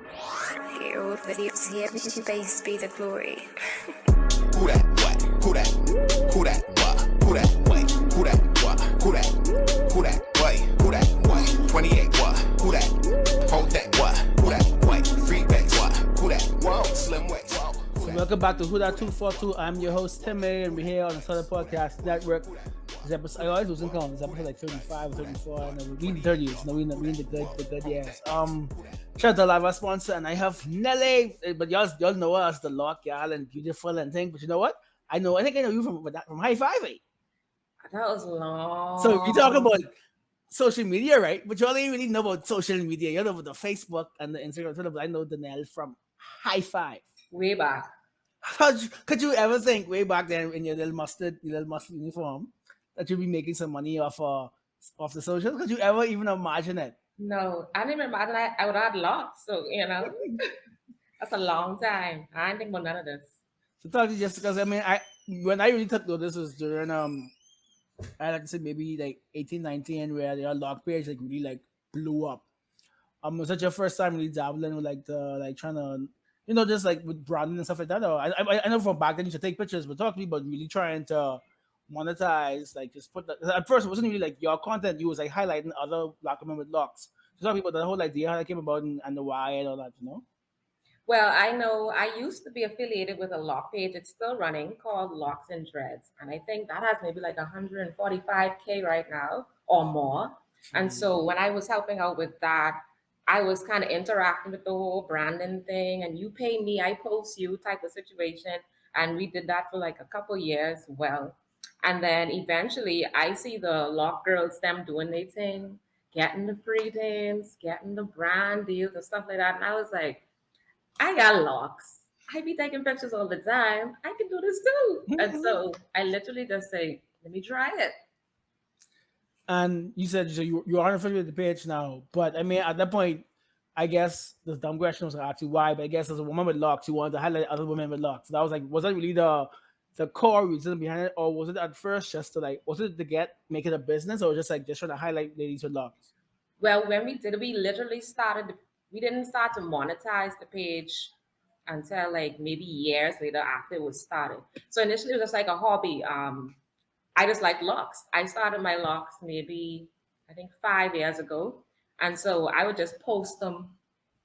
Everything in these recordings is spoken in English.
Your videos here, base be the glory. Who that what? Who that? Who that what? Who that what? Who that what? Who that? Who that what? Who that what? 28 what? Who that? Hold that what? Who that what? Free back what? Who that? Whoa, slim way. So welcome back to Who That 242. I'm your host Tim May, and we're here on the Southern Podcast Network. This episode, I always losing count. This episode like 35 or 34. No, we in the 30s. No, we in the good years. Shout out to our sponsor, and I have Nelly. But y'all know us as the Lock, y'all, and beautiful and thing. But you know what? I think I know you from High Five. That was long. So we talk about social media, right? But y'all ain't really know about social media. You know about the Facebook and the Instagram. But I know DENELL from High Five. Way back. Could you ever think way back then in your little mustard uniform that you'd be making some money off the socials? Could you ever even imagine it? No, I didn't even imagine I would have locked. So, that's a long time. I didn't think about none of this. So talk to you just because when I really took notice was during I like to say maybe like 18, 19, where their lock page like really like blew up. Was that your first time really dabbling with trying to just like with branding and stuff like that? Or I know from back then you should take pictures, but talk to me about really trying to monetize, like just put that. At first, it wasn't really like your content. You was like highlighting other black women with locks. So talk about the whole idea, how that came about, and the why and all that, Well, I know I used to be affiliated with a lock page. It's still running called Locks and Dreads. And I think that has maybe like 145K right now or more. And so when I was helping out with that, I was kind of interacting with the whole branding thing, and you pay me, I post you type of situation. And we did that for like a couple years. Well, and then eventually I see the lock girls, them doing their thing, getting the free things, getting the brand deals and stuff like that. And I was like, I got locks. I be taking pictures all the time. I can do this too. And so I literally just say, let me try it. And you said so you aren't affiliated with the page now, but I mean at that point, I guess the dumb question was actually why. But I guess as a woman with locks, you wanted to highlight other women with locks. So that was like, was that really the core reason behind it, or was it at first just to make it a business, or just trying to highlight ladies with locks? Well, when we did, we literally started. We didn't start to monetize the page until like maybe years later after it was started. So initially it was just like a hobby. I just like locks. I started my locks maybe I think 5 years ago, and so I would just post them,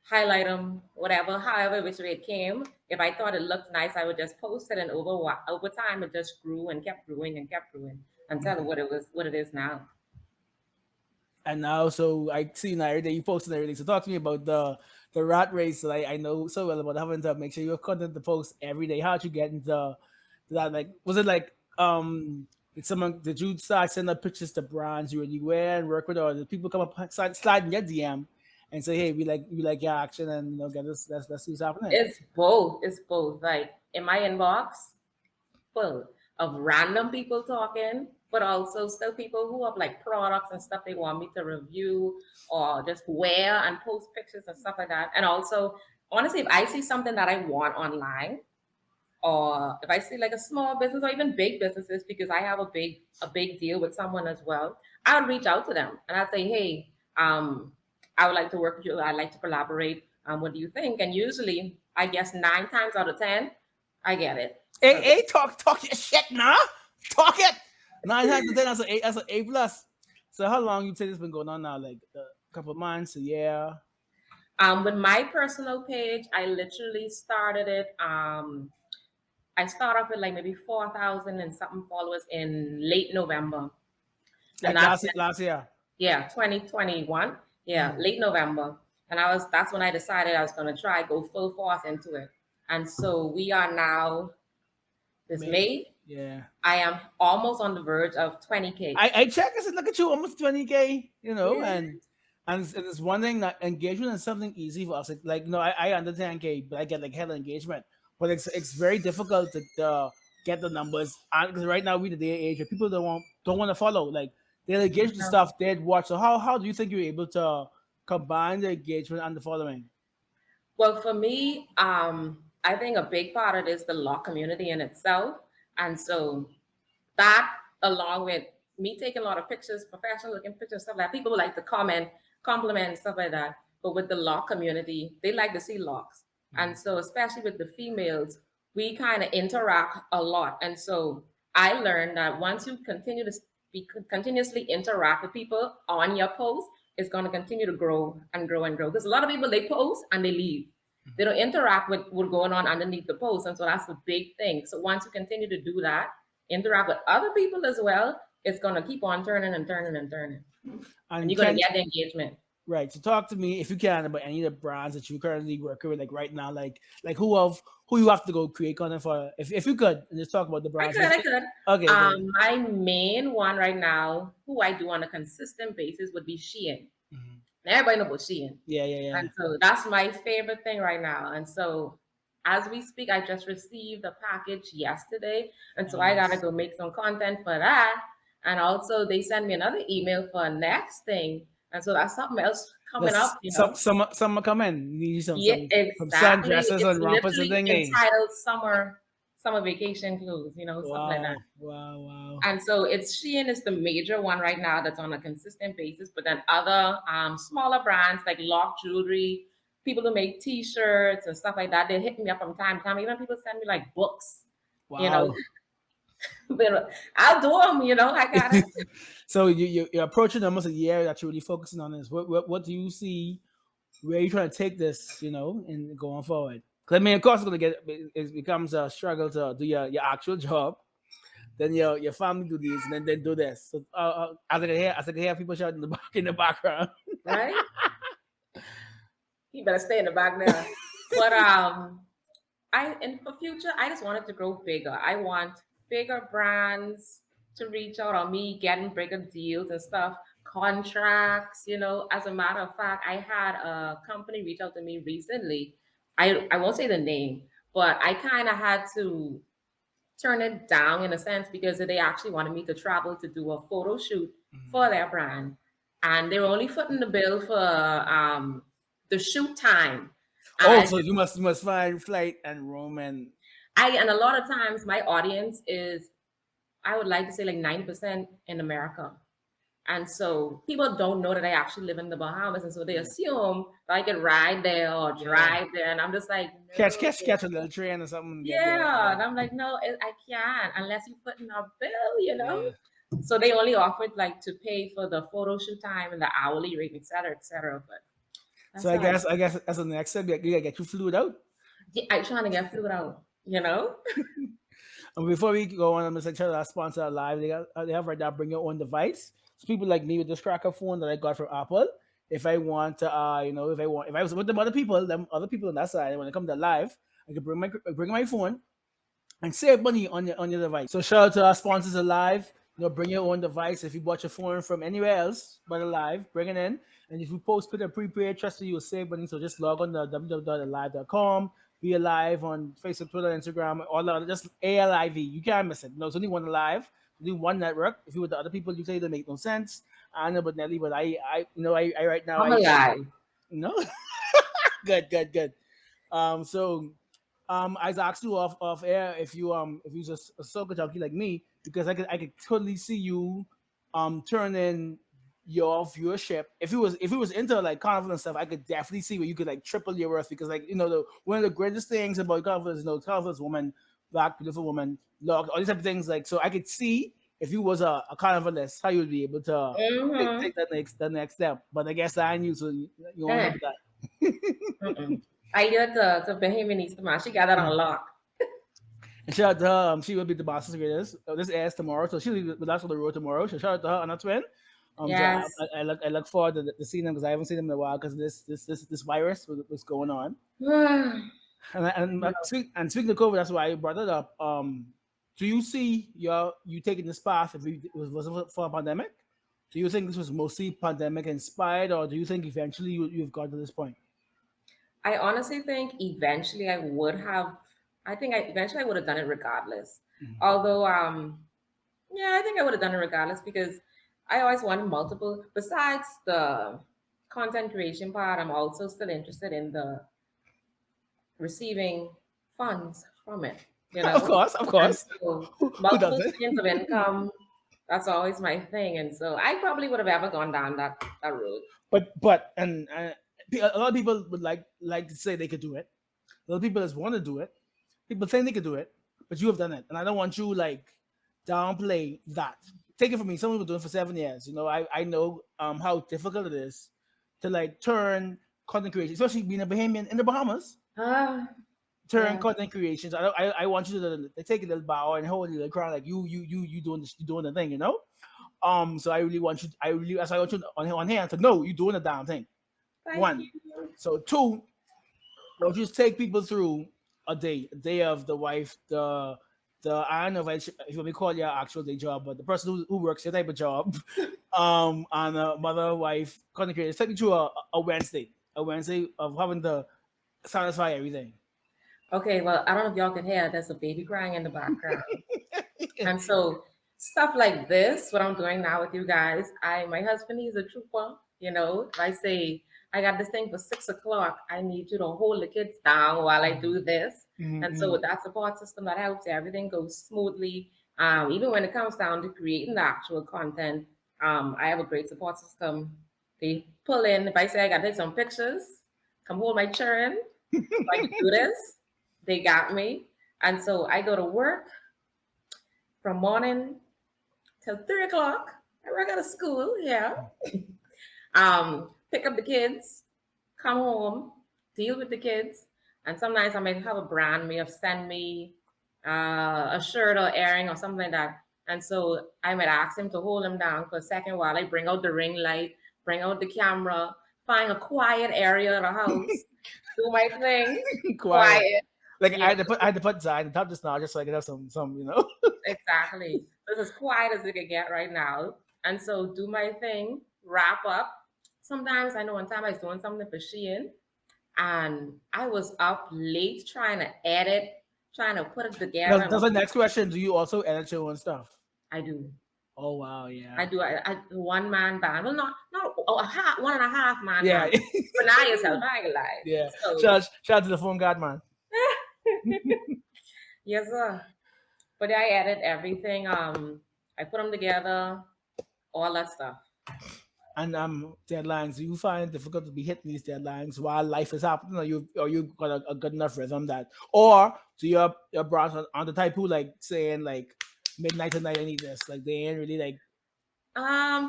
highlight them, whatever, however which way it came. If I thought it looked nice, I would just post it, and over time it just grew and kept growing until what it is now. And now, so I see now every day you post and everything. So talk to me about the rat race that I know so well about having to make sure you have content to post every day. How did you get into that? Like, was it like did you start sending up pictures to brands you already wear and work with, or did people come up slide in your DM and say, hey, we like your action, and get this, let's see what's happening? It's both. It's both. Like in my inbox, full of random people talking, but also still people who have like products and stuff they want me to review or just wear and post pictures and stuff like that. And also, honestly, if I see something that I want online, or if I see like a small business or even big businesses, because I have a big deal with someone as well, I would reach out to them and I'd say, hey, I would like to work with you. I'd like to collaborate. What do you think? And usually, I guess 9 times out of 10, I get it. Hey, talk your shit now. Talk it. 9 times out of 10, that's an A plus. So how long you say this been going on now? Like a couple of months, a year? With my personal page, I literally started it. I started off with like maybe 4,000 and something followers in late November. Like last year? Yeah, 2021. Yeah, late November. And that's when I decided I was going to go full force into it. And so we are now this May. Yeah. I am almost on the verge of 20K. I checked. I said, look at you, almost 20K, Yeah. And it's one thing that engagement is something easy for us. I understand, but I get like hella engagement. But it's very difficult to get the numbers. Because right now we're the day age where people don't want to follow. Like they'll engage with stuff, they'd watch. So how do you think you're able to combine the engagement and the following? Well, for me, I think a big part of it is the law community in itself. And so that, along with me taking a lot of pictures, professional looking pictures, stuff like that, people like to comment, compliment, stuff like that. but with the lock community, they like to see locks. And so, especially with the females, we kind of interact a lot. And so, I learned that once you continue to continuously interact with people on your post, it's going to continue to grow and grow and grow. Because a lot of people, they post and they leave. They don't interact with what's going on underneath the post. And so that's the big thing. So once you continue to do that, interact with other people as well, it's going to keep on turning and turning and turning. And you're going to get the engagement. Right. So talk to me if you can about any of the brands that you currently working with, like right now, like who you have to go create content for, if you could, and just talk about the brands. I could. Okay. My main one right now, who I do on a consistent basis, would be Shein. Mm-hmm. Everybody knows about Shein. Yeah. And so that's my favorite thing right now. And so as we speak, I just received a package yesterday, and so I gotta go make some content for that. And also, they send me another email for next thing. And so that's something else coming up. You know? Some coming. You need some exactly. Sundresses and rompers and things. Entitled summer vacation clothes, you know, something like that. Wow. And so Shein is the major one right now that's on a consistent basis. But then other smaller brands like Lock Jewelry, people who make T-shirts and stuff like that, they hit me up from time to time. Even people send me like books, you know. But I'll do them, you know. I got it. So you're approaching almost a year that you're really focusing on this. What do you see? Where are you trying to take this, you know, and going forward? Because I mean, of course, it becomes a struggle to do your actual job. Then your family do these, and then do this. So as I can hear people shouting in the background, right? You better stay in the back now. But for future, I just want it to grow bigger. I want bigger brands to reach out on me, getting bigger deals and stuff, contracts, you know. As a matter of fact, I had a company reach out to me recently. I won't say the name, but I kind of had to turn it down in a sense because they actually wanted me to travel to do a photo shoot for their brand. And they were only footing the bill for the shoot time. So you must find flight and room and a lot of times my audience is, I would like to say like 90% in America. And so people don't know that I actually live in the Bahamas. And so they assume that I can ride there or drive there. And I'm just like, no. catch a little train or something. Yeah. And I'm like, no, I can't unless you put in a bill, you know? Yeah. So they only offered like to pay for the photo shoot time and the hourly rate, et cetera, et cetera. But so I guess as the next step, you gotta get you flued out. Yeah, I'm trying to get flued out, you know? And before we go on, I'm just like trying to sponsor live. They have right now, bring your own device. So people like me with this cracker phone that I got from Apple, if I want to, you know, if I was with them other people on that side, when I come to live, I can bring my phone and save money on your device. So shout out to our sponsors alive. You know, bring your own device. If you bought your phone from anywhere else but alive, bring it in. And if you put a prepaid, trust me, you'll save money. So just log on to www.alive.com. Be alive on Facebook, Twitter, Instagram, all that. Just ALIV. You can't miss it. No, it's only one alive. Do one network. If you with the other people, you say they make no sense. I know, but Nelly, but I right now. I'm alive. No, good. So I asked you off air if you're just a soccer junkie like me, because I could totally see you turning your viewership. If it was into like Carnival and stuff, I could definitely see where you could like triple your worth, because like, you know, one of the greatest things about Carnival is, you know, Carnival's woman, black beautiful woman, all these type of things. Like, so I could see if you was a carnivalist, how you would be able to take the next step. But I guess I knew, so you won't do that. I get to Bahamian man. She got that on lock. And shout out to her. She will be the boss's greatest. This airs tomorrow, so she'll be with us on the road tomorrow. So shout out to her and her twin. Yes. So I look forward to seeing them, because I haven't seen them in a while because this virus was going on. and speaking of COVID, that's why I brought it up. Do you see you taking this path if it wasn't for a pandemic? Do you think this was mostly pandemic inspired, or do you think eventually you've got to this point? I honestly think eventually I would have. I think eventually I would have done it regardless. Mm-hmm. Although, I think I would have done it regardless, because I always wanted multiple. Besides the content creation part, I'm also still interested in the receiving funds from it. You know, of course. So multiple streams of income. That's always my thing, and so I probably would have ever gone down that road. But a lot of people would like to say they could do it. A lot of people just want to do it. People think they could do it, but you have done it, and I don't want you like downplay that. Take it from me. Some people doing it for 7 years. You know, I know how difficult it is to like turn content creation, especially being a Bahamian in the Bahamas. Ah, Turn yeah. content creations. I want you to take a little bow and hold a little crown like you doing this, you doing the thing. You know. So I really want you. I really that's why I want you on hand to know you doing the damn thing. Thank One. you. So two, don't just take people through a day of the wife, the I don't know if you want me to call your actual day job, but the person who works your type of job, and a mother, wife, content creators, take me through a Wednesday of having to satisfy everything. Okay, well, I don't know if y'all can hear. There's a baby crying in the background. And so stuff like this, what I'm doing now with you guys, my husband, he's a trooper. If I say I got this thing for 6 o'clock, I need you to hold the kids down while I do this. And so Mm-hmm. with that support system, that helps everything goes smoothly. Even when it comes down to creating the actual content, I have a great support system. They pull in. If I say I got to take some pictures, come hold my children so I can do this. They got me. And so I go to work from morning till 3 o'clock. I work at a school, yeah. Pick up the kids, come home, deal with the kids, and sometimes I might have a brand may have send me a shirt or earring or something like that. And so I might ask him to hold him down for a second while I bring out the ring light, bring out the camera, find a quiet area of the house, do my thing, Quiet. quiet. Like Yeah, I had to put Zion on top just now, just so I could have some, you know. exactly. It's as quiet as it can get right now. And so do my thing, wrap up. Sometimes I know one time I was doing something for Shein and I was up late trying to edit, trying to put it together. That's the next question. Do you also edit your own stuff? I do. Oh wow, I yeah, do. I one man band. Well, not a half, one and a half man yeah, band. Deny yourself. I ain't gonna lie. yeah. So Shout out to the phone god man. yes, sir. But I edit everything. I put them together, all that stuff. And deadlines. Do you find it difficult to be hitting these deadlines while life is happening, or you got a good enough rhythm that, or do your bros on the type who like saying like midnight tonight I need this, like they ain't really like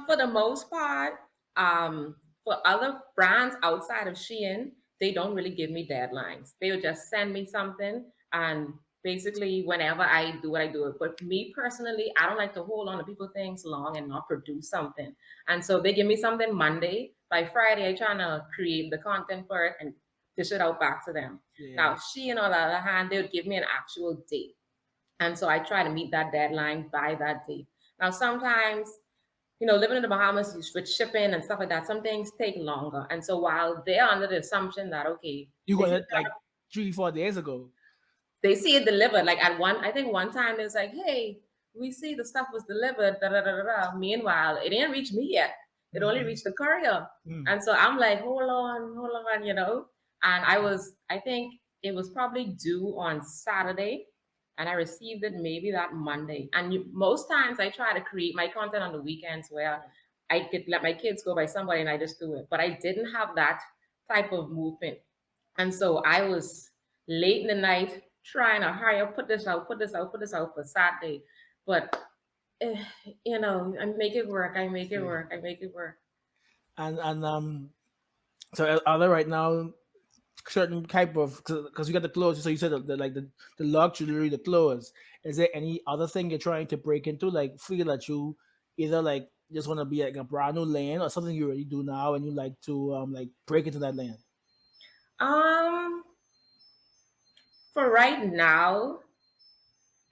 For the most part, for other brands outside of Shein, they don't really give me deadlines. They will just send me something, and basically, whenever I do it, I do it. But me personally, I don't like to hold on to people things long and not produce something. And so they give me something Monday. By Friday, I try to create the content for it and dish it out back to them. yeah. Now, Shein, on the other hand, they would give me an actual date. And so I try to meet that deadline by that date. Now, sometimes living in the Bahamas with shipping and stuff like that, some things take longer. And so while they're under the assumption that okay, You got it like 3 4 days ago. they see it delivered. Like I think one time it's like, hey, we see the stuff was delivered. Da, da, da, da, da. Meanwhile, it didn't reach me yet. It only reached the courier. Mm. And so I'm like, hold on. And I think it was probably due on Saturday, and I received it maybe that Monday. And most times I try to create my content on the weekends where I could let my kids go by somebody and I just do it. But I didn't have that type of movement. And so I was late in the night trying to hurry up, put this out for Saturday. But eh, I make it work. I make it work. I make it work. And so are there right now certain type of, because you got the clothes, so you said the luxury, the clothes. Is there any other thing you're trying to break into, like feel that you either like just want to be like a brand new lane or something you already do now and you like to like break into that lane? Um, for right now,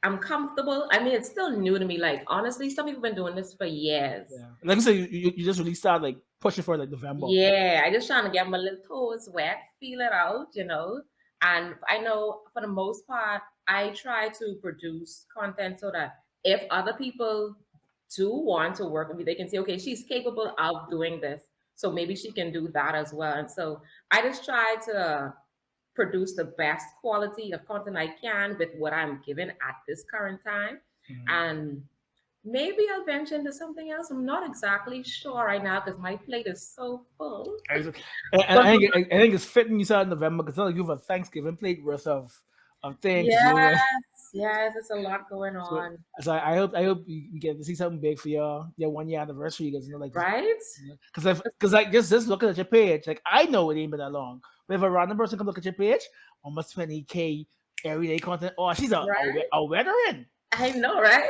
I'm comfortable. I mean, it's still new to me. Like honestly, some people have been doing this for years. Yeah, like I said, you just really start like pushing for like November. Yeah, I just trying to get my little toes wet, feel it out. And I know for the most part, I try to produce content so that if other people do want to work with me, they can say, okay, she's capable of doing this. So maybe she can do that as well. And so I just try to produce the best quality of content I can with what I'm given at this current time. Mhm. And maybe I'll venture into something else. I'm not exactly sure right now because my plate is so full. And But I think it's fitting you said in November because like you have a Thanksgiving plate worth of things to do. yes, yes, there's a lot going So, on, so I hope you get to see something big for your 1 year anniversary because like right? because like just looking at your page, like I know it ain't been that long, but if a random person come look at your page, almost 20K everyday content. Oh, she's Right? a veteran. I know, right?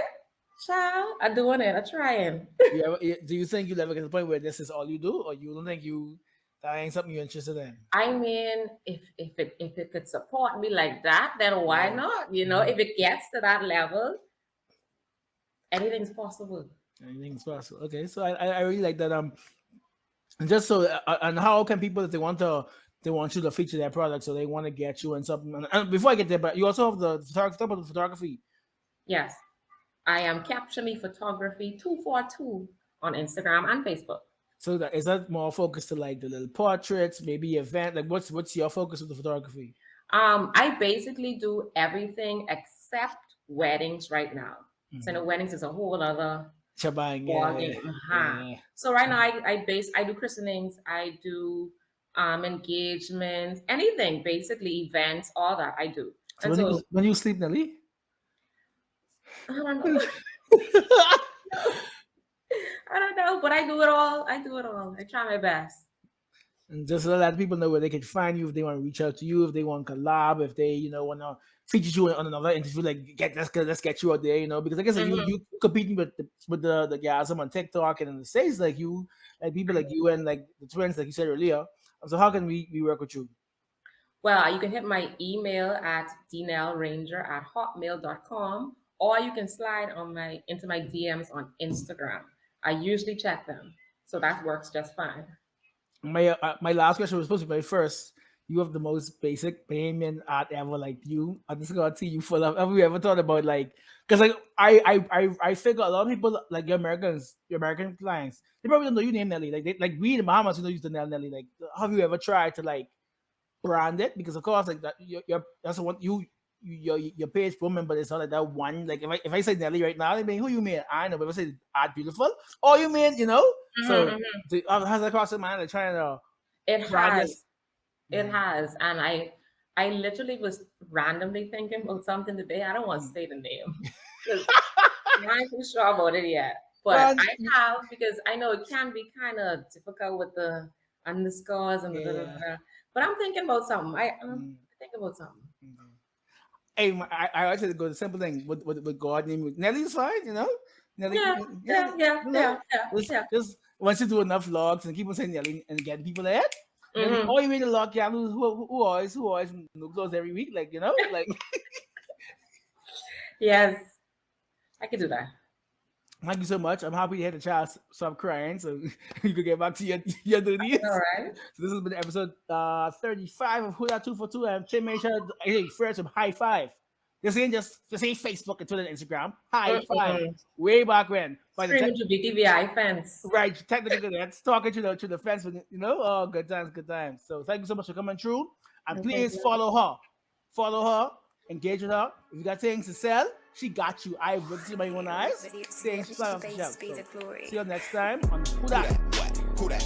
Child, I'm doing it. I'm trying. Do you think you'll ever get to the point where this is all you do, or you don't think that ain't something you're interested in? I mean, if it could support me like that, then why Yeah. not? You know, if it gets to that level, anything's possible. Anything's possible. Okay, so I really like that. And just so and how can people if they want you to feature their product, so they want to get you and something. And before I get there, but you also have the photography. Talk about the photography. Yes, I am Capture Me Photography 242 on Instagram and Facebook. So is that more focused to like the little portraits, maybe event? Like what's your focus with the photography? I basically do everything except weddings right now. So the weddings is a whole other Shabang, ballgame. yeah. So right now I do christenings, I do engagements, anything basically, events, all that I do. So And so when you sleep, Nelly? I don't know. I don't know, but I do it all. I do it all. I try my best. And just to let people know where they can find you if they want to reach out to you, if they want to collab, if they want to feature you on another interview, like let's get you out there, because I guess like you competing with the guys on TikTok and in the States, like people like you and like the twins, like you said earlier. So how can we work with you? Well, you can hit my email at denellranger@hotmail.com, or you can slide into my DMs on Instagram. I usually check them, so that works just fine. My last question was supposed to be my first. You have the most basic payment art ever. Like I just got to see you full of. Have you ever thought about like? Because like I figure a lot of people like your American clients, they probably don't know you name Nelly. Like we in the Bahamas, use the Nelly. Like, have you ever tried to like brand it? Because of course, like that, that's what your page woman, but it's not like that one. Like if I say Nelly right now, they mean who you mean? I know, but if I say Art Beautiful, or you mean So has that crossed your mind? Like trying to It brand has. this? It has, and I literally was randomly thinking about something today. I don't want to say the name because I'm not too sure about it yet. But I have, because I know it can be kind of difficult with the underscores and the Yeah. but I'm thinking about something. I'm thinking about something. Hey, I actually go the simple thing with God name Nelly's fine, Nelly. Yeah. Just once you do enough vlogs and keep on saying Nelly and get people there. Nelly, oh, you made a log, yeah, who always no clothes every week, like like. Yes, I can do that. Thank you so much. I'm happy you had a chance. Stop crying, so you could get back to your duties. All right. So this has been episode 35 of Who That 242. And Tim made sure first some high five. This ain't Facebook and Twitter and Instagram. High five. Way back when. Screaming to BTVI fence. Right, technically that's talking to the fence, oh, good times. So thank you so much for coming through. And please follow her, engage with her. If you got things to sell, she got you. I've looked in my own eyes. Things fly off the shelf. So, see you next time on Who That. Who that?